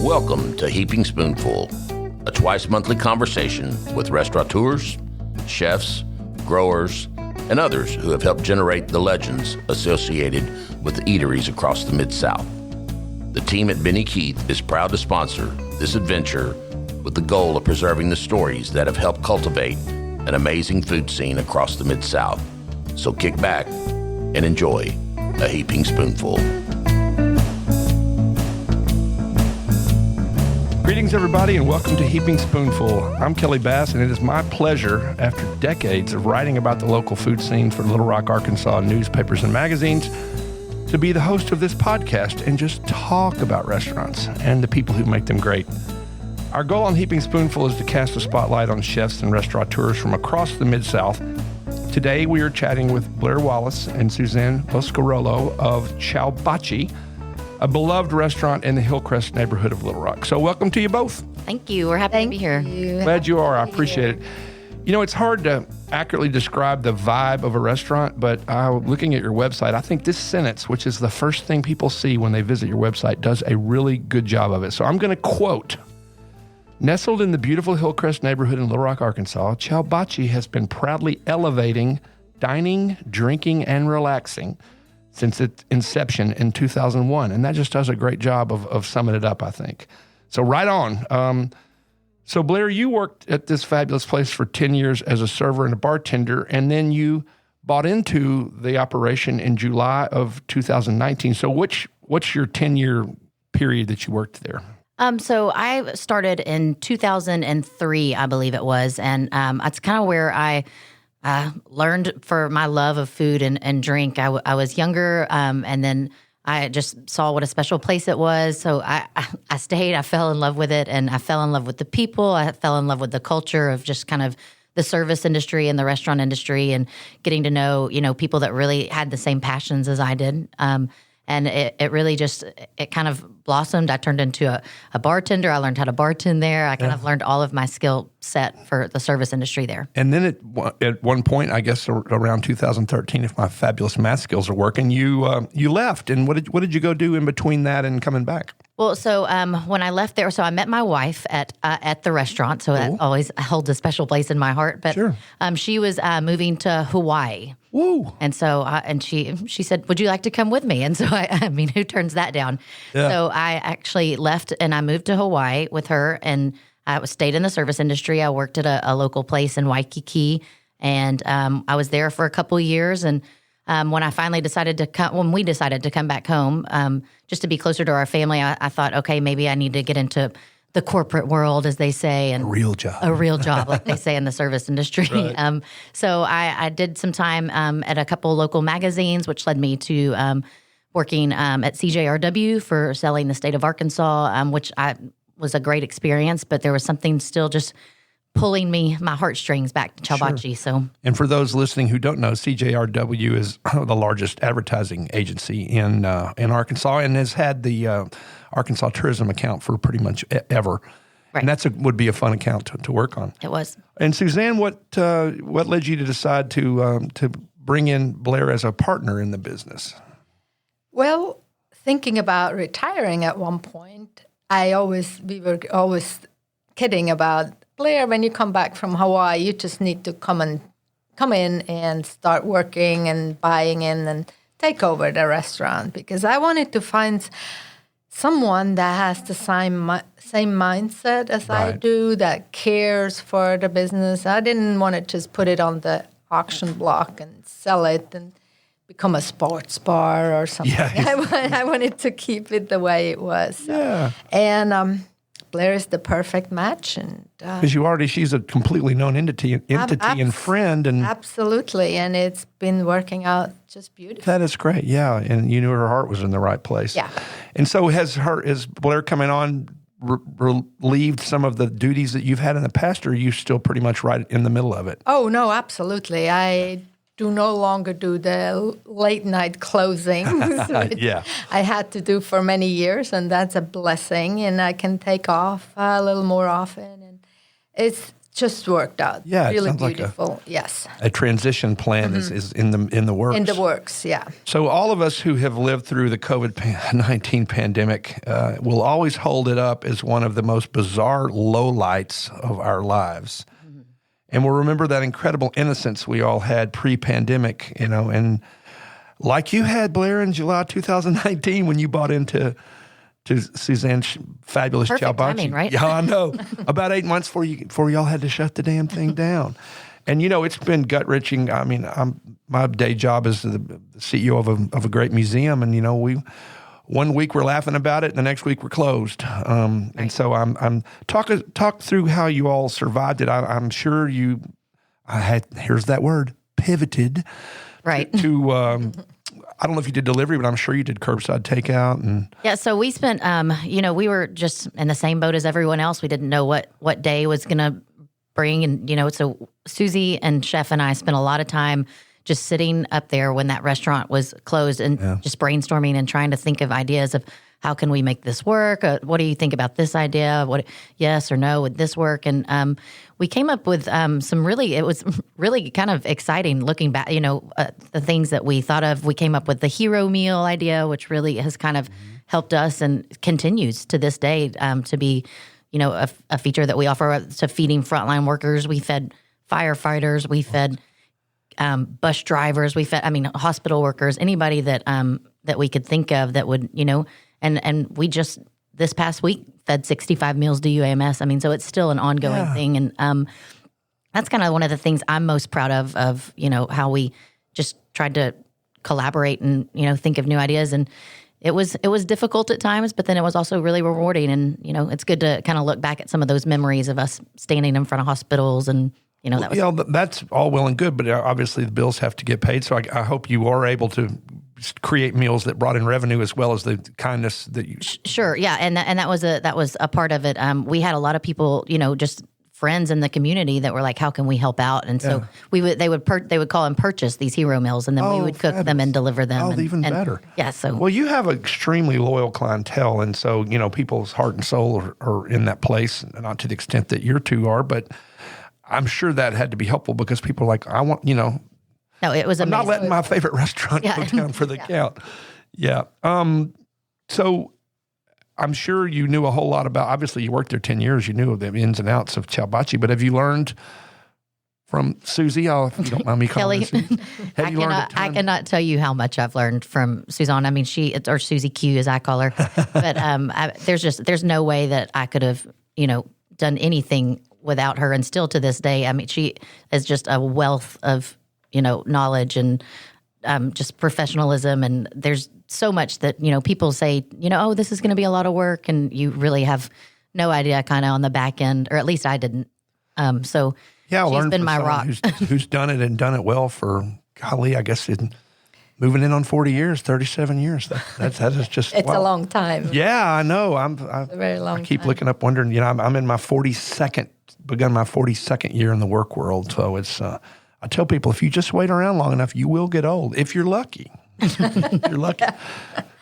Welcome to Heaping Spoonful, a twice-monthly conversation with restaurateurs, chefs, growers, and others who have helped generate the legends associated with the eateries across the Mid-South. The team at Benny Keith is proud to sponsor this adventure with the goal of preserving the stories that have helped cultivate an amazing food scene across the Mid-South. So kick back and enjoy a Heaping Spoonful. Greetings, everybody, and welcome to Heaping Spoonful. I'm Kelly Bass, and it is my pleasure, after decades of writing about the local food scene for Little Rock, Arkansas newspapers and magazines, to be the host of this podcast and just talk about restaurants and the people who make them great. Our goal on Heaping Spoonful is to cast a spotlight on chefs and restaurateurs from across the Mid-South. Today, we are chatting with Blair Wallace and Suzan Boscarolo of Ciao Baci, a beloved restaurant in the Hillcrest neighborhood of Little Rock. So welcome to you both. Thank you. We're happy to be here. Glad you are. I appreciate it. You know, it's hard to accurately describe the vibe of a restaurant, but looking at your website, I think this sentence, which is the first thing people see when they visit your website, does a really good job of it. So I'm going to quote, "Nestled in the beautiful Hillcrest neighborhood in Little Rock, Arkansas, Ciao Baci has been proudly elevating dining, drinking, and relaxing since its inception in 2001. And that just does a great job of summing it up, I think. So right on. So Blair, you worked at this fabulous place for 10 years as a server and a bartender, and then you bought into the operation in July of 2019. So what's your 10-year period that you worked there? So I started in 2003, I believe it was, and that's kind of where I learned for my love of food and drink. I was younger, and then I just saw what a special place it was. So I stayed. I fell in love with it, and I fell in love with the people. I fell in love with the culture of just kind of the service industry and the restaurant industry, and getting to know people that really had the same passions as I did. And it really just, it kind of blossomed. I turned into a bartender. I learned how to bartend there. I kind of learned all of my skill set for the service industry there. And then at one point, I guess around 2013, if my fabulous math skills are working, you left. And what did you go do in between that and coming back? Well, so when I left there, so I met my wife at the restaurant. So that always holds a special place in my heart. But sure. She was moving to Hawaii. Woo! And so, and she said, "Would you like to come with me?" And so, I mean, who turns that down? Yeah. So I actually left and I moved to Hawaii with her, and I stayed in the service industry. I worked at a local place in Waikiki, and I was there for a couple of years. And when I finally when we decided to come back home, just to be closer to our family, I thought, okay, maybe I need to get into the corporate world, as they say. And a real job, like they say in the service industry. Right. So I did some time at a couple local magazines, which led me to working at CJRW for selling the state of Arkansas, which was a great experience, but there was something still just pulling my heartstrings back to Ciao Baci. So, and for those listening who don't know, CJRW is the largest advertising agency in Arkansas, and has had the Arkansas tourism account for pretty much ever. Right. And would be a fun account to work on. It was. And Suzan, what led you to decide to bring in Blair as a partner in the business? Well, thinking about retiring at one point, we were always kidding about, Blair, when you come back from Hawaii, you just need to come in and start working and buying in and take over the restaurant, because I wanted to find someone that has the same mindset as I do, that cares for the business. I didn't want to just put it on the auction block and sell it and become a sports bar or something. Yeah. I wanted to keep it the way it was. Yeah. And Blair is the perfect match, and because she's a completely known entity and friend, and absolutely, and it's been working out just beautifully. That is great, yeah, and you knew her heart was in the right place. Yeah, and so is Blair coming on relieved some of the duties that you've had in the past, or are you still pretty much right in the middle of it? Oh no, absolutely. I do no longer do the late night closings, which I had to do for many years, and that's a blessing. And I can take off a little more often. And it's just worked out. Yeah, it really sounds like beautiful. Yes, a transition plan is in the works. in the works. Yeah. So all of us who have lived through the COVID-19 pandemic will always hold it up as one of the most bizarre lowlights of our lives. And we'll remember that incredible innocence we all had pre-pandemic, and like you had, Blair, in July 2019 when you bought into Suzanne's fabulous Ciao Perfect Baci. timing, right? Yeah, I know. About 8 months before y'all had to shut the damn thing down. And, it's been gut-wrenching. I mean, my day job is the CEO of a great museum, and, one week we're laughing about it, and the next week we're closed. And so I'm talk through how you all survived it. I'm sure here's that word, pivoted. Right. To I don't know if you did delivery, but I'm sure you did curbside takeout. And Yeah, so we spent, we were just in the same boat as everyone else. We didn't know what day was going to bring. And, so Susie and Chef and I spent a lot of time just sitting up there when that restaurant was closed and just brainstorming and trying to think of ideas of how can we make this work? What do you think about this idea? Yes or no, would this work? And we came up with it was really kind of exciting looking back, the things that we thought of. We came up with the hero meal idea, which really has kind of helped us and continues to this day to be, a feature that we offer to feeding frontline workers. We fed firefighters, we fed bus drivers, we fed, hospital workers, anybody that we could think of that would, and we just this past week fed 65 meals to UAMS. So it's still an ongoing thing. And that's kind of one of the things I'm most proud of, how we just tried to collaborate and, think of new ideas. And it was difficult at times, but then it was also really rewarding. And, it's good to kind of look back at some of those memories of us standing in front of hospitals and, that was... that's all well and good, but obviously the bills have to get paid. So I hope you are able to create meals that brought in revenue as well as the kindness that you... Sure, yeah, and that was a part of it. We had a lot of people, just friends in the community that were like, "How can we help out?" And so they would call and purchase these hero meals, and then we would cook them and deliver them. Oh, even better. Yeah. So well, you have an extremely loyal clientele, and so people's heart and soul are in that place, not to the extent that your two are, but I'm sure that had to be helpful because people are like, I want, No, it was amazing. I'm not letting my favorite restaurant go down for the count. Yeah. So I'm sure you knew a whole lot about, obviously you worked there 10 years, you knew the ins and outs of Ciao Baci, but have you learned from Susie, if you don't mind me calling Kelly, her Susie? I cannot tell you how much I've learned from Suzan. Or Susie Q as I call her. But there's no way that I could have, done anything without her. And still to this day, she is just a wealth of, knowledge and just professionalism. And there's so much that, people say, oh, this is going to be a lot of work. And you really have no idea kind of on the back end, or at least I didn't. So she's been my rock. who's done it and done it well for, golly, I guess moving in on 40 years, 37 years. That is just It's a long time. Yeah, I know. It's a very long I keep time. looking up, wondering, I'm in my begun my 42nd year in the work world. So it's, I tell people, if you just wait around long enough, you will get old, if you're lucky. You're lucky.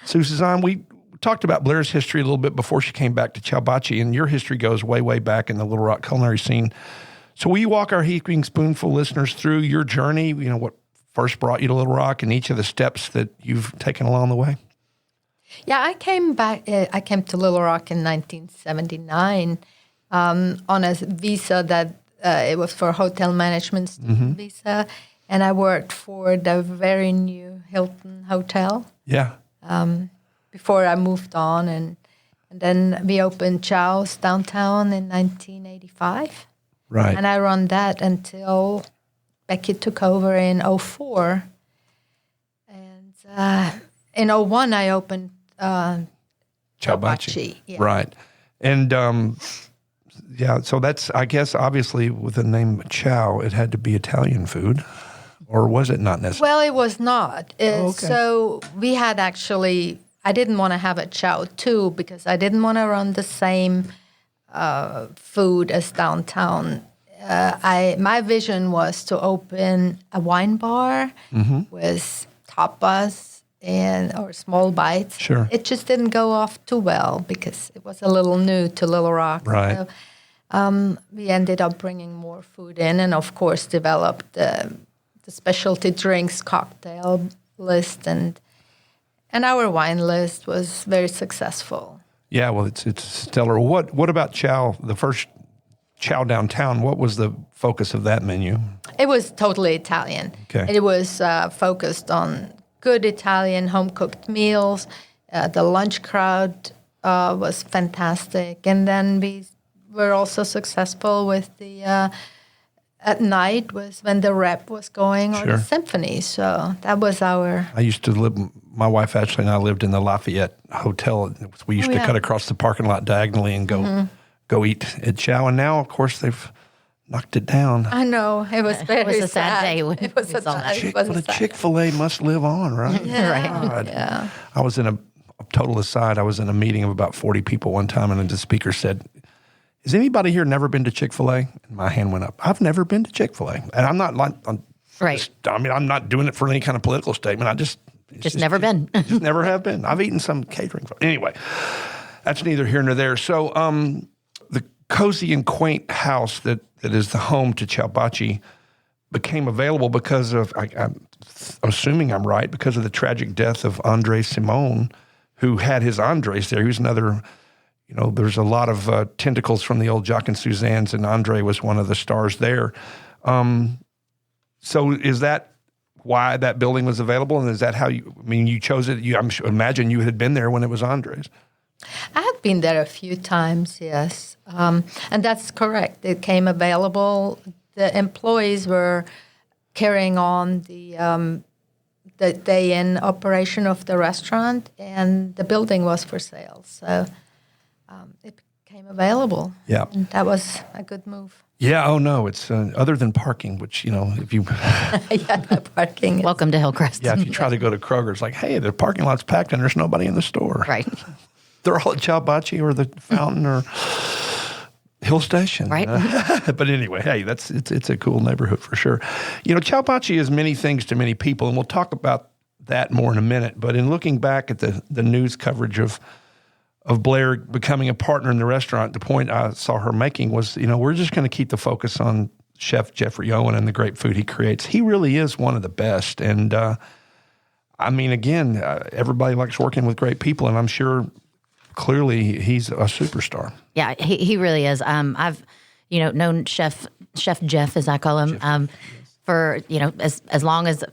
So, Suzanne, we talked about Blair's history a little bit before she came back to Ciao Baci, and your history goes way, way back in the Little Rock culinary scene. So will you walk our Heaping Spoonful listeners through your journey, what first brought you to Little Rock and each of the steps that you've taken along the way? Yeah, I came to Little Rock in 1979 on a visa that it was for hotel management student visa, and I worked for the very new Hilton Hotel. Yeah. Before I moved on, and then we opened Ciao's downtown in 1985. Right. And I run that until Becky took over in 2004. And in 2001, I opened Ciao Baci. Yeah. Right. And so that's, I guess, obviously with the name Ciao, it had to be Italian food. Or was it not necessarily? Well, it was not. Okay. So we had actually, I didn't want to have a Ciao too because I didn't want to run the same food as downtown. My vision was to open a wine bar with tapas or small bites. Sure. It just didn't go off too well because it was a little new to Little Rock. Right. So We ended up bringing more food in, and of course developed the specialty drinks cocktail list, and our wine list was very successful. Yeah, well, it's stellar. What about Ciao, the first Ciao downtown? What was the focus of that menu? It was totally Italian. Okay. It was focused on good Italian home-cooked meals. The lunch crowd was fantastic. And then we were also successful with the at night was when the rep was going or the symphony. So that was our... I used to live, my wife Ashley and I lived in the Lafayette Hotel. We used to cut across the parking lot diagonally and go eat at Ciao. And now, of course, they've knocked it down. I know. It was very It was a sad day when It was we saw that. The Chick-fil-A must live on, right? Yeah. Right. God. Yeah. I was in a total aside. I was in a meeting of about 40 people one time, and the speaker said, "Has anybody here never been to Chick-fil-A?" And my hand went up. I've never been to Chick-fil-A, and I'm not like, Right. I'm not doing it for any kind of political statement. I just Never been. just never have been. I've eaten some catering. Anyway, that's neither here nor there. So, the cozy and quaint house that is the home to Ciao Baci became available because of, I'm assuming I'm right, because of the tragic death of Andre Simone, who had his Andres there. He was another, there's a lot of tentacles from the old Jacques and Suzanne's, and Andre was one of the stars there. So is that why that building was available? And is that how you chose it? Imagine you had been there when it was Andres. I have been there a few times, yes. And that's correct. It came available. The employees were carrying on the day-in operation of the restaurant, and the building was for sale. So it became available. Yeah. And that was a good move. Yeah, oh no, it's other than parking, which, if you... Yeah, the parking. Welcome to Hillcrest. Yeah, if you try to go to Kroger, it's like, hey, the parking lot's packed and there's nobody in the store. Right. They're all at Ciao Baci or the Fountain or Hill Station. Right. But anyway, hey, it's a cool neighborhood for sure. Ciao Baci is many things to many people, and we'll talk about that more in a minute. But in looking back at the news coverage of Blair becoming a partner in the restaurant, the point I saw her making was, we're just going to keep the focus on Chef Jeffrey Owen and the great food he creates. He really is one of the best. And everybody likes working with great people, and I'm sure clearly he's a superstar. Yeah, he really is. I've, known Chef Jeff, as I call him, for, as long as,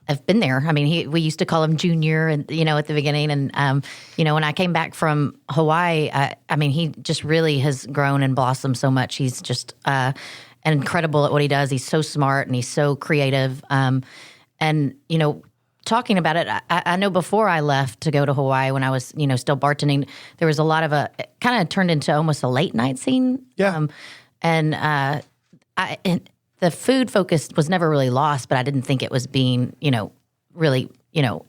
I've been there. I mean, we used to call him Junior, and at the beginning, and when I came back from Hawaii, he just really has grown and blossomed so much. He's just incredible at what he does. He's so smart and he's so creative. Talking about it, I know before I left to go to Hawaii, when I was still bartending, there was a lot of it kind of turned into almost a late night scene. Yeah, the food focus was never really lost, but I didn't think it was being, really,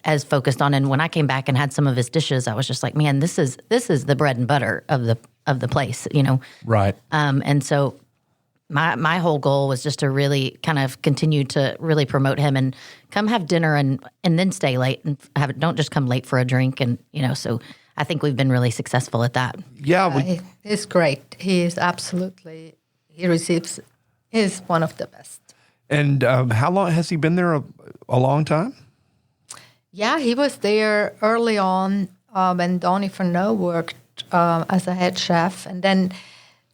as focused on. And when I came back and had some of his dishes, I was just like, man, this is the bread and butter of the place, Right. And so my whole goal was just to really kind of continue to really promote him and come have dinner and then stay late and don't just come late for a drink. And, so I think we've been really successful at that. Yeah. He's great. He is absolutely, he's one of the best. And how long has he been there? A long time? Yeah, he was there early on when Donnie Furneaux worked as a head chef. And then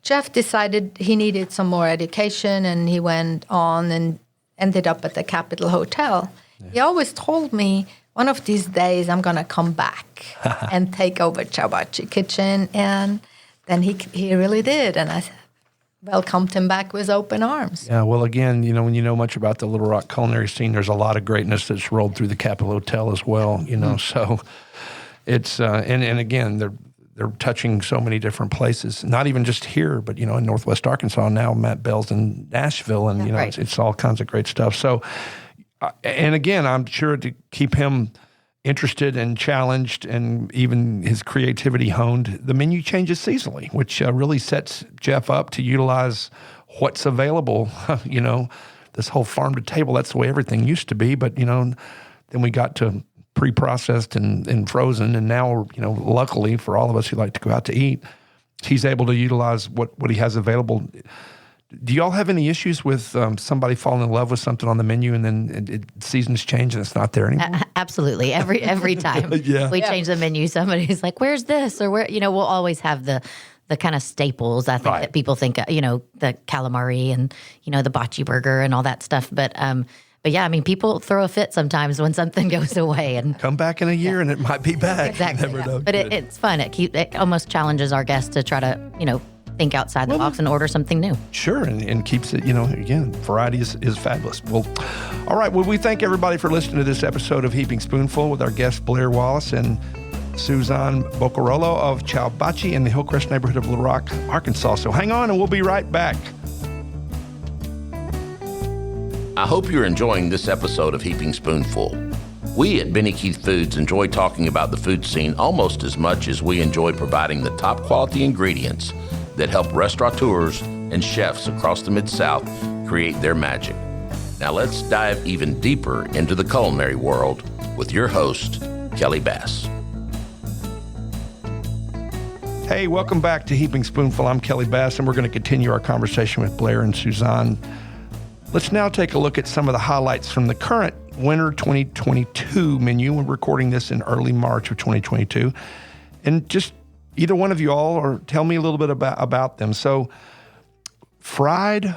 Jeff decided he needed some more education, and he went on and ended up at the Capitol Hotel. Yeah. He always told me, one of these days I'm going to come back and take over Ciao Baci Kitchen. And then he really did. And I welcomed him back with open arms. Yeah, well, again, when you know much about the Little Rock culinary scene, there's a lot of greatness that's rolled through the Capitol Hotel as well, so it's, and again, they're touching so many different places, not even just here, but, in Northwest Arkansas now, Matt Bell's in Nashville, and, right. it's all kinds of great stuff. So, and again, I'm sure to keep him interested and challenged and even his creativity honed, the menu changes seasonally, which really sets Jeff up to utilize what's available. This whole farm to table, that's the way everything used to be. But, then we got to pre-processed and frozen. And now, luckily for all of us who like to go out to eat, he's able to utilize what he has available. Do y'all have any issues with somebody falling in love with something on the menu and then seasons change and it's not there anymore? Absolutely. Every time we change the menu, somebody's like, "Where's this?" Or where? We'll always have the kind of staples. I think that people think, the calamari and the Baci burger and all that stuff. But yeah, people throw a fit sometimes when something goes away and come back in a year and it might be back. Exactly. You never know. But it's fun. It almost challenges our guests to try to think outside the box and order something new. Sure, and keeps it, again, variety is fabulous. Well, all right. Well, we thank everybody for listening to this episode of Heaping Spoonful with our guests Blair Wallace and Suzan Boscarolo of Ciao Baci in the Hillcrest neighborhood of Little Rock, Arkansas. So hang on and we'll be right back. I hope you're enjoying this episode of Heaping Spoonful. We at Benny Keith Foods enjoy talking about the food scene almost as much as we enjoy providing the top quality ingredients that help restaurateurs and chefs across the Mid-South create their magic. Now let's dive even deeper into the culinary world with your host, Kelly Bass. Hey, welcome back to Heaping Spoonful. I'm Kelly Bass, and we're going to continue our conversation with Blair and Suzan. Let's now take a look at some of the highlights from the current winter 2022 menu. We're recording this in early March of 2022. And just either one of you all, or tell me a little bit about them. So, fried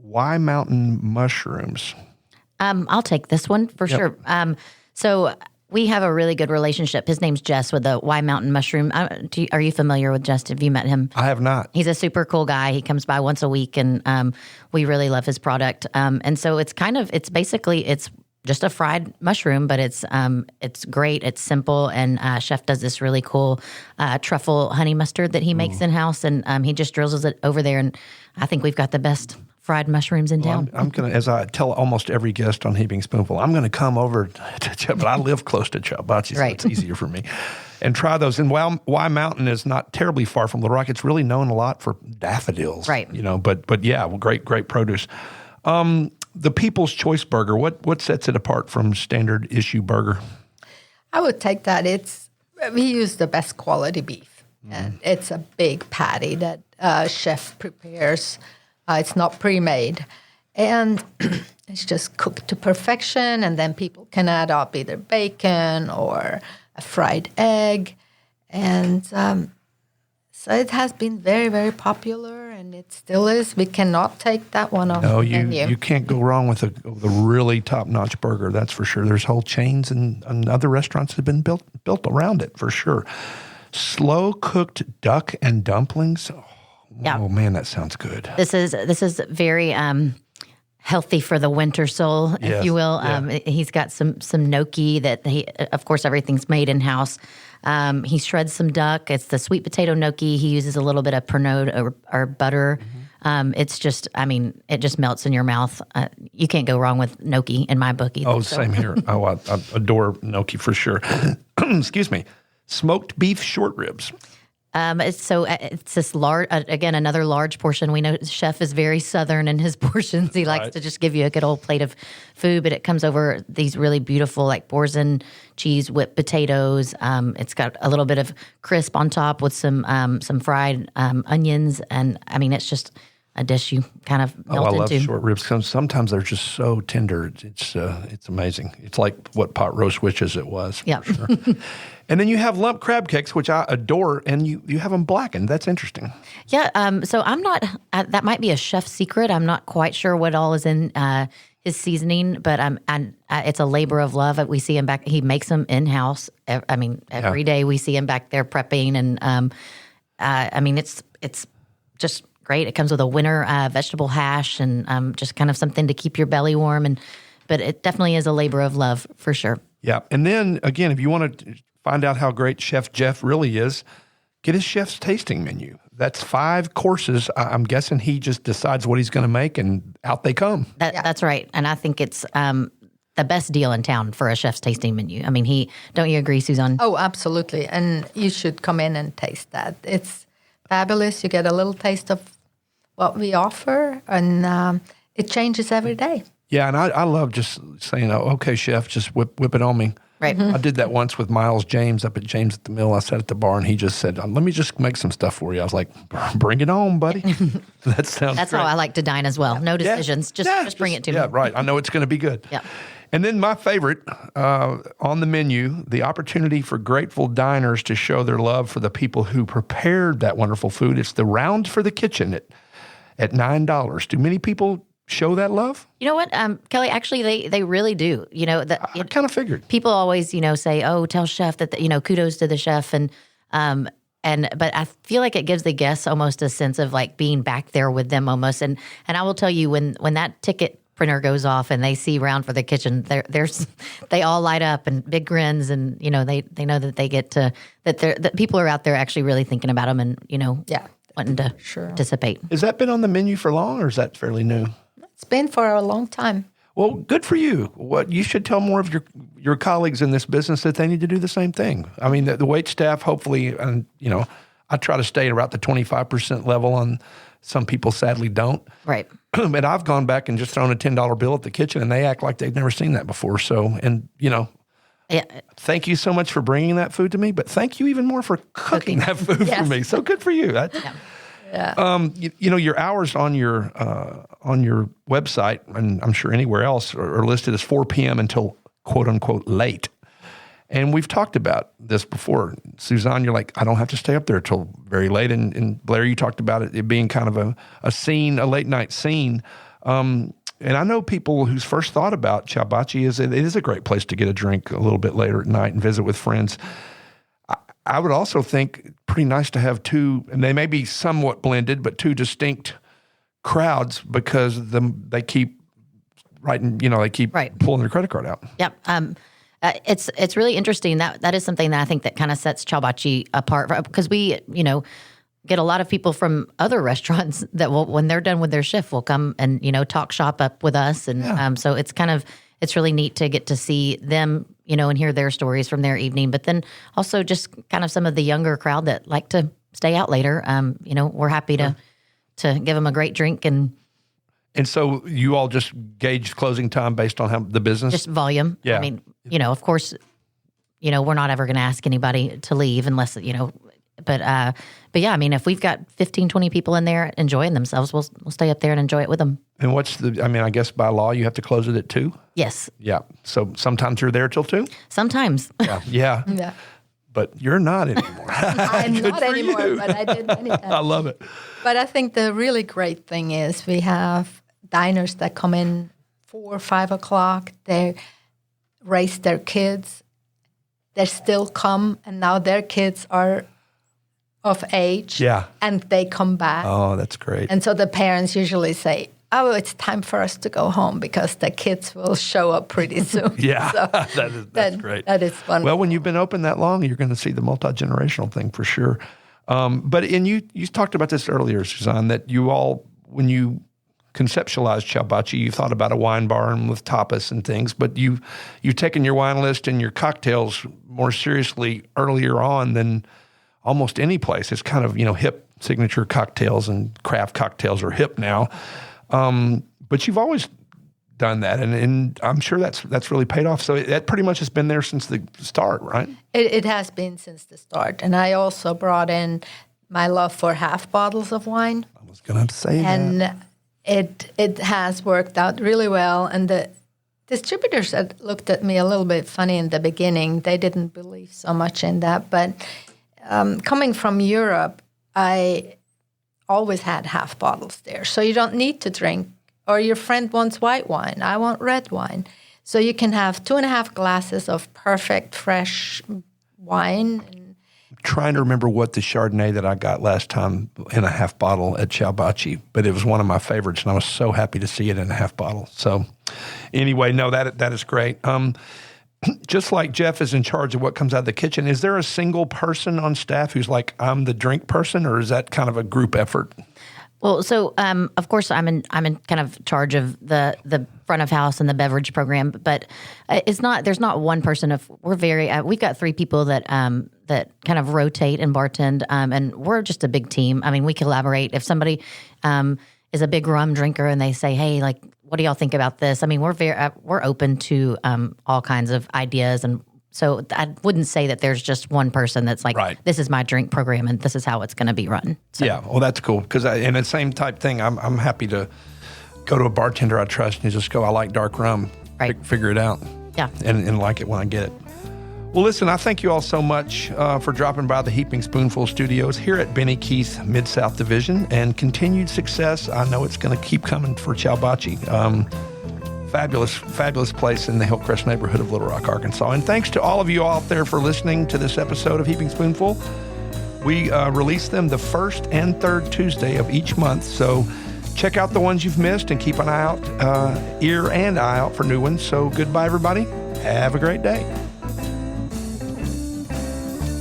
Y Mountain mushrooms. I'll take this one for sure. So we have a really good relationship. His name's Jess with the Y Mountain mushroom. Are you familiar with Jess? Have you met him? I have not. He's a super cool guy. He comes by once a week, and we really love his product. And so it's just a fried mushroom, but it's great. It's simple, and Chef does this really cool truffle honey mustard that he makes in-house, and he just drills it over there, and I think we've got the best fried mushrooms in town. I'm going to, as I tell almost every guest on Heaping Spoonful, I'm going to come over to but I live close to Ciao Baci, so it's easier for me, and try those. And while Y Mountain is not terribly far from Little Rock, it's really known a lot for daffodils. Right. But yeah, well, great produce. The People's Choice Burger, what sets it apart from standard issue burger? I would take that. We use the best quality beef. And it's a big patty that chef prepares. It's not pre-made. And it's just cooked to perfection, and then people can add up either bacon or a fried egg. And so it has been very, very popular, and it still is. We cannot take that one off the menu. You can't go wrong with a really top-notch burger, that's for sure. There's whole chains and other restaurants that have been built around it, for sure. Slow-cooked duck and dumplings. Oh, man, that sounds good. This is very healthy for the winter soul, if you will. He's got some gnocchi that of course, everything's made in-house. He shreds some duck. It's the sweet potato gnocchi. He uses a little bit of Pernod or butter. It's just, it just melts in your mouth. You can't go wrong with gnocchi in my book either. Same here. I adore gnocchi for sure. Excuse me. Smoked beef short ribs. It's this large, again, another large portion. We know Chef is very Southern in his portions. He likes to just give you a good old plate of food, but it comes over these really beautiful, like Boursin cheese whipped potatoes. It's got a little bit of crisp on top with some fried onions, and it's just a dish you kind of melt into. I love short ribs. Sometimes they're just so tender. It's amazing. It's like what pot roast wishes it was. Yeah. For sure. And then you have lump crab cakes, which I adore, and you have them blackened. That's interesting. Yeah. So I'm not. That might be a chef's secret. I'm not quite sure what all is in his seasoning, but it's a labor of love. We see him back. He makes them in house. Every day we see him back there prepping, and it's just great. It comes with a winter vegetable hash, and just kind of something to keep your belly warm. But it definitely is a labor of love for sure. Yeah. And then again, if you want to find out how great Chef Jeff really is, get his chef's tasting menu. That's 5 courses. I'm guessing he just decides what he's going to make, and out they come. That's right. And I think it's the best deal in town for a chef's tasting menu. Don't you agree, Suzan? Oh, absolutely. And you should come in and taste that. It's fabulous. You get a little taste of what we offer, and it changes every day. Yeah, and I love just saying, okay, chef, just whip it on me. Right. I did that once with Miles James up at James at the Mill. I sat at the bar and he just said, let me just make some stuff for you. I was like, bring it on, buddy. That sounds That's great. how I like to dine as well. No decisions. Just bring it to me. Yeah, right. I know it's going to be good. Yeah. And then my favorite on the menu, the opportunity for grateful diners to show their love for the people who prepared that wonderful food. It's the Round for the Kitchen at $9. Do many people show that love? You know what, Kelly? Actually, they really do. You know, I kind of figured. People always, say, "Oh, tell chef that kudos to the chef," but I feel like it gives the guests almost a sense of like being back there with them almost. And I will tell you when that ticket printer goes off and they see Round for the Kitchen, they all light up and big grins, and they know that they get to that people are out there actually really thinking about them and wanting to participate. Has that been on the menu for long, or is that fairly new? It's been for a long time. Well, good for you. What you should tell more of your colleagues in this business that they need to do the same thing. I mean, the wait staff, hopefully, and I try to stay around the 25% level. On some people, sadly, don't. Right. And I've gone back and just thrown a $10 bill at the kitchen, and they act like they've never seen that before. So, thank you so much for bringing that food to me, but thank you even more for cooking that food for me. So good for you. Your hours on your website, and I'm sure anywhere else, are listed as 4 p.m. until quote unquote late. And we've talked about this before. Suzan, you're like, I don't have to stay up there till very late. And Blair, you talked about it being kind of a scene, a late night scene. And I know people whose first thought about Ciao Baci is it is a great place to get a drink a little bit later at night and visit with friends. I would also think pretty nice to have two, and they may be somewhat blended, but two distinct crowds because they keep writing, they keep pulling their credit card out. Yep. It's really interesting. That is something that I think that kind of sets Ciao Baci apart because we, get a lot of people from other restaurants that will, when they're done with their shift, will come and, talk shop up with us. And so it's really neat to get to see them, and hear their stories from their evening. But then also just kind of some of the younger crowd that like to stay out later. We're happy to give them a great drink. And so you all just gauge closing time based on how the business? Just volume. Yeah. I mean, of course, we're not ever going to ask anybody to leave unless, but yeah, I mean, if we've got 15, 20 people in there enjoying themselves, we'll stay up there and enjoy it with them. And I guess by law, you have to close it at 2? Yes. Yeah. So sometimes you're there till 2? Sometimes. Yeah. Yeah. But you're not anymore. I'm not anymore, you. but I did many times. I love it. But I think the really great thing is we have diners that come in 4 or 5 o'clock. They raise their kids. They still come, and now their kids are of age. Yeah. And they come back. Oh, that's great. And so the parents usually say, oh, it's time for us to go home because the kids will show up pretty soon. Yeah, so that's great. That is fun. Well, when you've been open that long, you're going to see the multi-generational thing for sure. You talked about this earlier, Suzan, that you all, when you conceptualized Ciao Baci, you thought about a wine bar and with tapas and things, but you've taken your wine list and your cocktails more seriously earlier on than almost any place. It's kind of, hip signature cocktails, and craft cocktails are hip now. But you've always done that, and I'm sure that's really paid off. So that pretty much has been there since the start, right? It has been since the start. And I also brought in my love for half bottles of wine. I was going to say and that. And it has worked out really well. And the distributors had looked at me a little bit funny in the beginning. They didn't believe so much in that. But coming from Europe, I always had half bottles there. So you don't need to drink, or your friend wants white wine. I want red wine. So you can have 2.5 glasses of perfect, fresh wine. I'm trying to remember what the Chardonnay that I got last time in a half bottle at Ciao Baci, but it was one of my favorites, and I was so happy to see it in a half bottle. So anyway, no, that is great. Just like Jeff is in charge of what comes out of the kitchen, is there a single person on staff who's like, I'm the drink person, or is that kind of a group effort? Well, so of course I'm in kind of charge of the front of house and the beverage program, but it's not. There's not one person. We've got 3 people that kind of rotate and bartend, and we're just a big team. I mean, we collaborate. If somebody is a big rum drinker and they say, hey, like, what do y'all think about this? I mean, we're open to all kinds of ideas and So I wouldn't say that there's just one person that's like, Right. this is my drink program and this is how it's going to be run. So, Yeah, well, that's cool. Because in the same type thing, I'm happy to go to a bartender I trust and just go, I like dark rum. Right. Figure it out. Yeah. And like it when I get it. Well, listen, I thank you all so much for dropping by the Heaping Spoonful studios here at Benny Keith Mid-South Division, and continued success. I know it's going to keep coming for Ciao Baci. Fabulous place in the Hillcrest neighborhood of Little Rock, Arkansas. And thanks to all of you out there for listening to this episode of Heaping Spoonful. We release them the first and third Tuesday of each month, so check out the ones you've missed and keep an eye out, ear and eye out for new ones. So goodbye, everybody. Have a great day.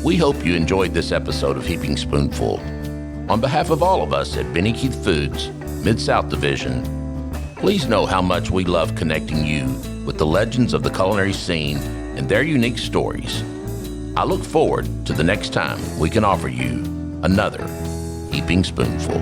We hope you enjoyed this episode of Heaping Spoonful. On behalf of all of us at Benny Keith Foods, Mid-South Division, please know how much we love connecting you with the legends of the culinary scene and their unique stories. I look forward to the next time we can offer you another Heaping Spoonful.